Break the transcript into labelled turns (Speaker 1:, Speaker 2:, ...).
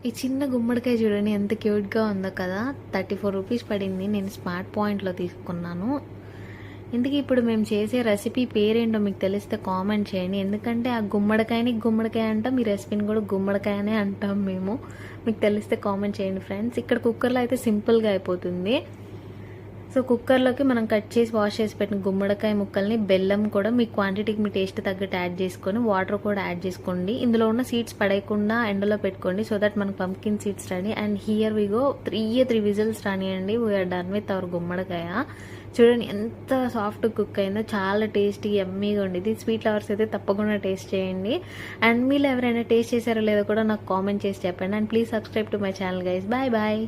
Speaker 1: ఈ చిన్న గుమ్మడికాయ చూడండి ఎంత క్యూట్గా ఉందో కదా. 34 రూపీస్ పడింది. నేను స్మార్ట్ పాయింట్లో తీసుకున్నాను. ఇందుకు ఇప్పుడు మేము చేసే రెసిపీ పేరేంటో మీకు తెలిస్తే కామెంట్ చేయండి. ఎందుకంటే ఆ గుమ్మడికాయని గుమ్మడికాయ అంటాం, ఈ రెసిపీని కూడా గుమ్మడికాయనే అంటాం మేము. మీకు తెలిస్తే కామెంట్ చేయండి ఫ్రెండ్స్. ఇక్కడ కుక్కర్లో అయితే సింపుల్గా అయిపోతుంది. సో కుక్కర్లోకి మనం కట్ చేసి వాష్ చేసి పెట్టిన గుమ్మడికాయ ముక్కల్ని, బెల్లం కూడా మీ క్వాంటిటీకి మీ టేస్ట్ తగ్గట్టు యాడ్ చేసుకొని, వాటర్ కూడా యాడ్ చేసుకోండి. ఇందులో ఉన్న సీడ్స్ పడేయకుండా ఎండలో పెట్టుకోండి, సో దట్ మనకు పంకిన్ సీడ్స్ రాని. And here we go 3 whistles రానియండి. వీఆర్ డన్ విత్ అవర్ గుమ్మడికాయ. చూడండి ఎంత సాఫ్ట్ కుక్ అయిందో, చాలా టేస్టీ ఎమ్మీగా ఉండేది. స్వీట్ లవర్స్ అయితే తప్పకుండా టేస్ట్ చేయండి. అండ్ మీరు ఎవరైనా టేస్ట్ చేశారో లేదో కూడా నాకు కామెంట్ చేసి చెప్పండి. And please subscribe to my channel guys. Bye bye.